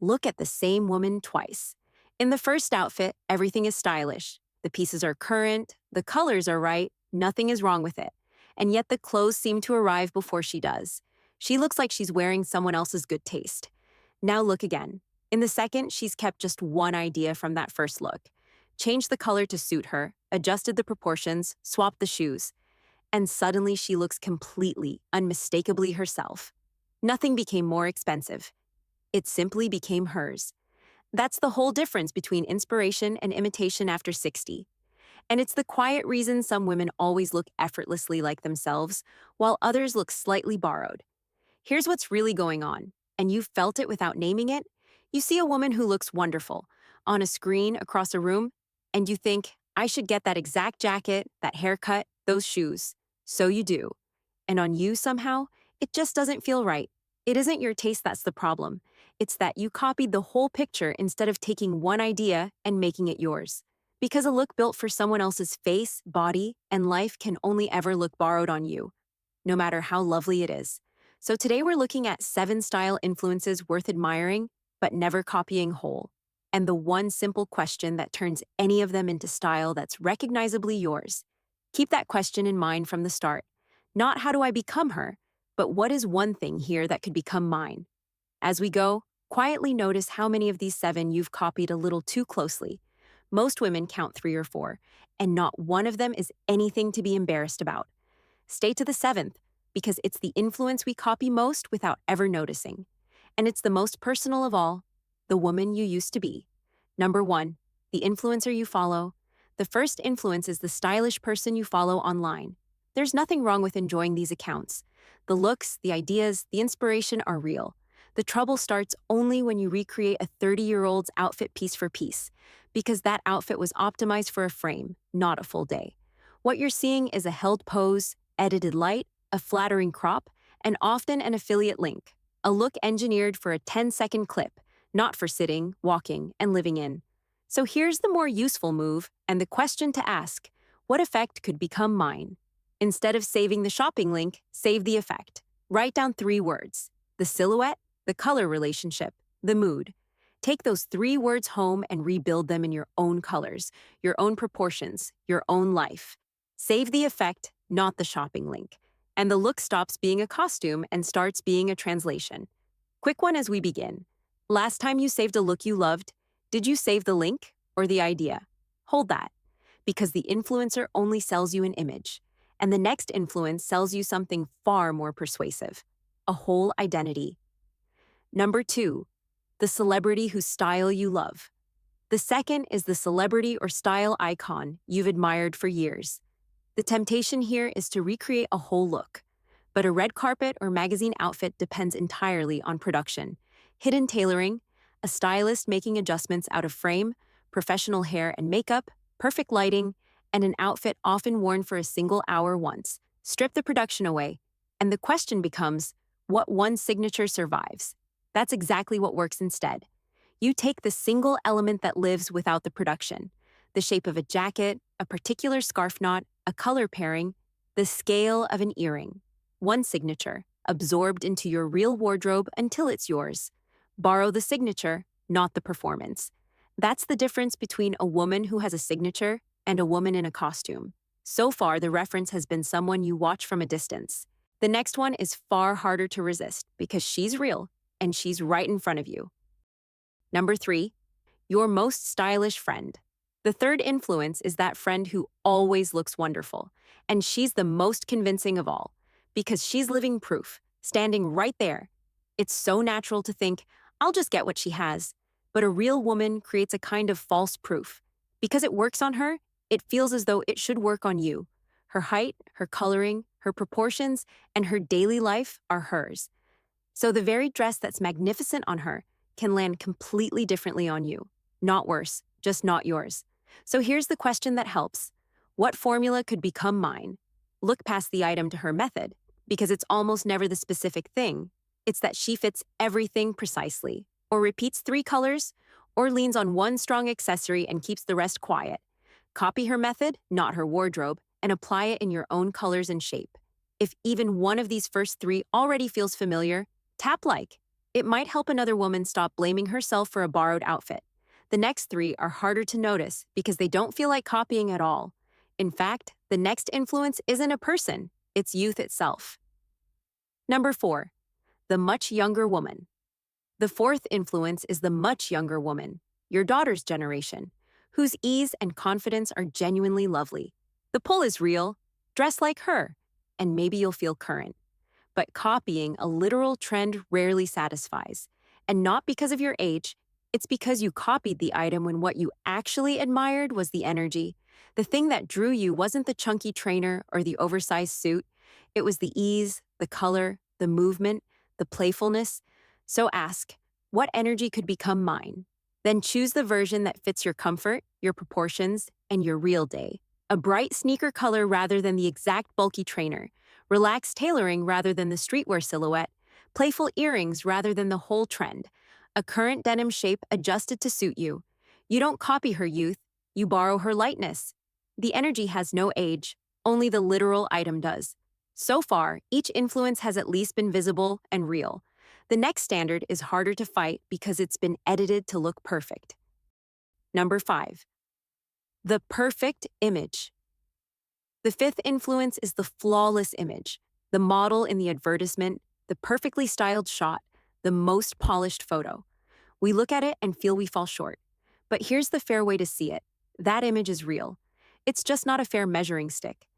Look at the same woman twice. In the first outfit, everything is stylish. The pieces are current, the colors are right, nothing is wrong with it. And yet the clothes seem to arrive before she does. She looks like she's wearing someone else's good taste. Now look again. In the second, she's kept just one idea from that first look. Changed the color to suit her, adjusted the proportions, swapped the shoes. And suddenly she looks completely, unmistakably herself. Nothing became more expensive. It simply became hers. That's the whole difference between inspiration and imitation after 60. And it's the quiet reason some women always look effortlessly like themselves, while others look slightly borrowed. Here's what's really going on, and you've felt it without naming it. You see a woman who looks wonderful on a screen across a room, and you think, I should get that exact jacket, that haircut, those shoes. So you do. And on you somehow, it just doesn't feel right. It isn't your taste that's the problem. It's that you copied the whole picture instead of taking one idea and making it yours. Because a look built for someone else's face, body, and life can only ever look borrowed on you, no matter how lovely it is. So today we're looking at 7 style influences worth admiring, but never copying whole. And the one simple question that turns any of them into style that's recognizably yours. Keep that question in mind from the start. Not how do I become her, but what is one thing here that could become mine? As we go, quietly notice how many of these 7 you've copied a little too closely. Most women count 3 or 4, and not one of them is anything to be embarrassed about. Stay to the 7th, because it's the influence we copy most without ever noticing. And it's the most personal of all, the woman you used to be. Number 1, the influencer you follow. The first influence is the stylish person you follow online. There's nothing wrong with enjoying these accounts. The looks, the ideas, the inspiration are real. The trouble starts only when you recreate a 30-year-old's outfit piece for piece, because that outfit was optimized for a frame, not a full day. What you're seeing is a held pose, edited light, a flattering crop, and often an affiliate link. A look engineered for a 10-second clip, not for sitting, walking, and living in. So here's the more useful move, and the question to ask: what effect could become mine? Instead of saving the shopping link, save the effect. Write down 3 words: the silhouette, the color relationship, the mood. Take those 3 words home and rebuild them in your own colors, your own proportions, your own life. Save the effect, not the shopping link. And the look stops being a costume and starts being a translation. Quick one as we begin. Last time you saved a look you loved, did you save the link or the idea? Hold that, because the influencer only sells you an image, and the next influence sells you something far more persuasive: a whole identity. Number 2, the celebrity whose style you love. The second is the celebrity or style icon you've admired for years. The temptation here is to recreate a whole look, but a red carpet or magazine outfit depends entirely on production, hidden tailoring, a stylist making adjustments out of frame, professional hair and makeup, perfect lighting, and an outfit often worn for a single hour once. Strip the production away, and the question becomes, what one signature survives? That's exactly what works instead. You take the single element that lives without the production: the shape of a jacket, a particular scarf knot, a color pairing, the scale of an earring. One signature, absorbed into your real wardrobe until it's yours. Borrow the signature, not the performance. That's the difference between a woman who has a signature and a woman in a costume. So far, the reference has been someone you watch from a distance. The next one is far harder to resist because she's real and she's right in front of you. Number 3, your most stylish friend. The third influence is that friend who always looks wonderful, and she's the most convincing of all, because she's living proof, standing right there. It's so natural to think, I'll just get what she has. But a real woman creates a kind of false proof. Because it works on her, it feels as though it should work on you. Her height, her coloring, her proportions, and her daily life are hers. So the very dress that's magnificent on her can land completely differently on you. Not worse, just not yours. So here's the question that helps. What formula could become mine? Look past the item to her method, because it's almost never the specific thing. It's that she fits everything precisely, or repeats 3 colors, or leans on one strong accessory and keeps the rest quiet. Copy her method, not her wardrobe, and apply it in your own colors and shape. If even one of these first 3 already feels familiar, tap like. It might help another woman stop blaming herself for a borrowed outfit. The next three are harder to notice because they don't feel like copying at all. In fact, the next influence isn't a person, it's youth itself. Number 4. The much younger woman. The fourth influence is the much younger woman, your daughter's generation, whose ease and confidence are genuinely lovely. The pull is real. Dress like her, and maybe you'll feel current. But copying a literal trend rarely satisfies. And not because of your age, it's because you copied the item when what you actually admired was the energy. The thing that drew you wasn't the chunky trainer or the oversized suit. It was the ease, the color, the movement, the playfulness. So ask, what energy could become mine? Then choose the version that fits your comfort, your proportions, and your real day. A bright sneaker color rather than the exact bulky trainer. Relaxed tailoring rather than the streetwear silhouette. Playful earrings rather than the whole trend. A current denim shape adjusted to suit you. You don't copy her youth, you borrow her lightness. The energy has no age, only the literal item does. So far, each influence has at least been visible and real. The next standard is harder to fight because it's been edited to look perfect. Number 5. The perfect image. The fifth influence is the flawless image, the model in the advertisement, the perfectly styled shot, the most polished photo. We look at it and feel we fall short. But here's the fair way to see it. That image is real. It's just not a fair measuring stick.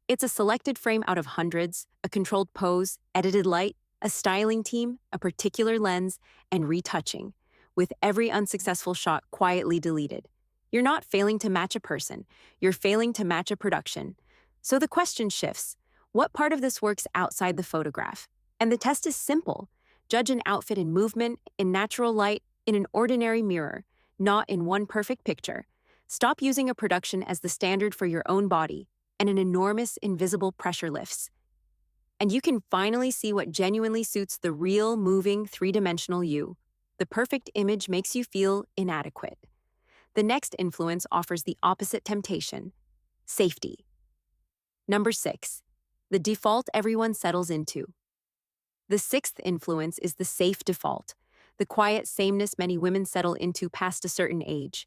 It's a selected frame out of hundreds, a controlled pose, edited light, a styling team, a particular lens, and retouching, with every unsuccessful shot quietly deleted. You're not failing to match a person, you're failing to match a production. So the question shifts, what part of this works outside the photograph? And the test is simple. Judge an outfit in movement, in natural light, in an ordinary mirror, not in one perfect picture. Stop using a production as the standard for your own body, and an enormous invisible pressure lifts. And you can finally see what genuinely suits the real, moving, three-dimensional you. The perfect image makes you feel inadequate. The next influence offers the opposite temptation: safety. Number 6. The default everyone settles into. The sixth influence is the safe default, the quiet sameness many women settle into past a certain age.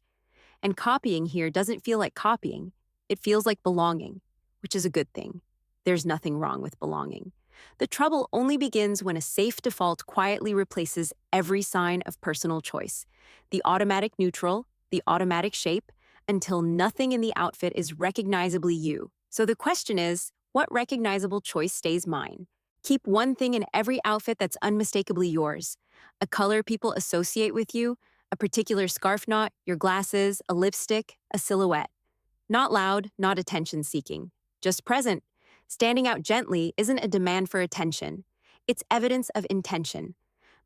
And copying here doesn't feel like copying, it feels like belonging, which is a good thing. There's nothing wrong with belonging. The trouble only begins when a safe default quietly replaces every sign of personal choice, the automatic neutral, the automatic shape, until nothing in the outfit is recognizably you. So the question is, what recognizable choice stays mine? Keep one thing in every outfit that's unmistakably yours. A color people associate with you, a particular scarf knot, your glasses, a lipstick, a silhouette. Not loud, not attention-seeking, just present. Standing out gently isn't a demand for attention. It's evidence of intention.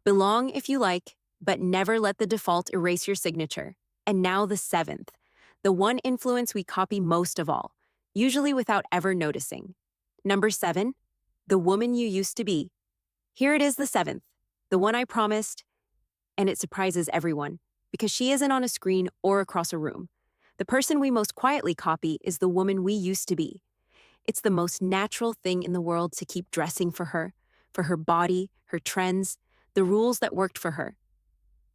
Belong if you like, but never let the default erase your signature. And now the seventh, the one influence we copy most of all, usually without ever noticing. Number 7, the woman you used to be. Here it is, the seventh, the one I promised, and it surprises everyone because she isn't on a screen or across a room. The person we most quietly copy is the woman we used to be. It's the most natural thing in the world to keep dressing for her body, her trends, the rules that worked for her.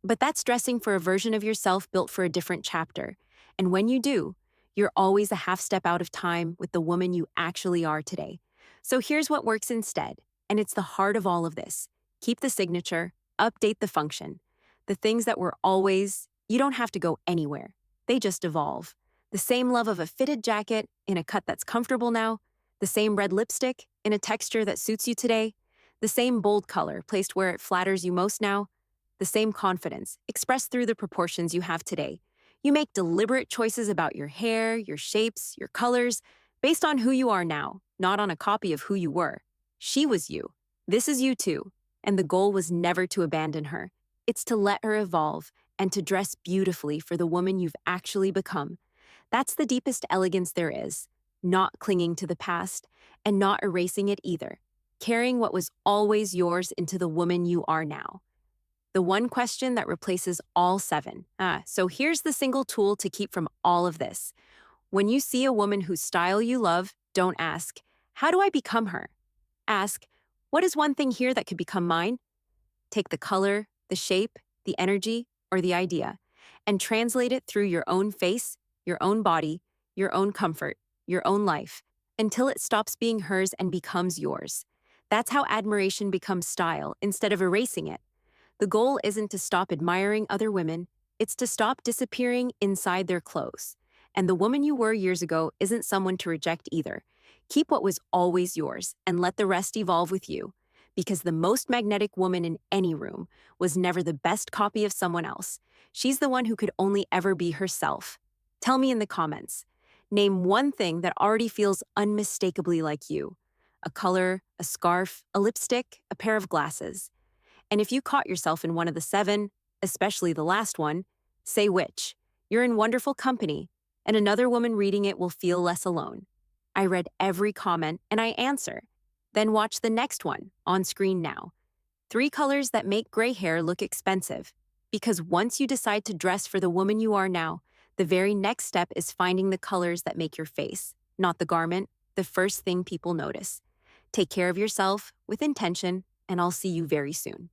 But that's dressing for a version of yourself built for a different chapter. And when you do, you're always a half step out of time with the woman you actually are today. So here's what works instead, and it's the heart of all of this. Keep the signature, update the function. The things that were always, you don't have to go anywhere. They just evolve. The same love of a fitted jacket in a cut that's comfortable now, the same red lipstick in a texture that suits you today, the same bold color placed where it flatters you most now, the same confidence expressed through the proportions you have today. You make deliberate choices about your hair, your shapes, your colors, based on who you are now, not on a copy of who you were. She was you. This is you too. And the goal was never to abandon her. It's to let her evolve and to dress beautifully for the woman you've actually become. That's the deepest elegance there is, not clinging to the past and not erasing it either, carrying what was always yours into the woman you are now. The one question that replaces all 7. So here's the single tool to keep from all of this. When you see a woman whose style you love, don't ask, how do I become her? Ask, what is one thing here that could become mine? Take the color, the shape, the energy, or the idea, and translate it through your own face, your own body, your own comfort, your own life, until it stops being hers and becomes yours. That's how admiration becomes style instead of erasing it. The goal isn't to stop admiring other women, it's to stop disappearing inside their clothes. And the woman you were years ago isn't someone to reject either. Keep what was always yours and let the rest evolve with you. Because the most magnetic woman in any room was never the best copy of someone else. She's the one who could only ever be herself. Tell me in the comments. Name one thing that already feels unmistakably like you: a color, a scarf, a lipstick, a pair of glasses. And if you caught yourself in one of the seven, especially the last one, say which. You're in wonderful company, and another woman reading it will feel less alone. I read every comment and I answer. Then watch the next one, on screen now. 3 colors that make gray hair look expensive. Because once you decide to dress for the woman you are now, the very next step is finding the colors that make your face, not the garment, the first thing people notice. Take care of yourself with intention, and I'll see you very soon.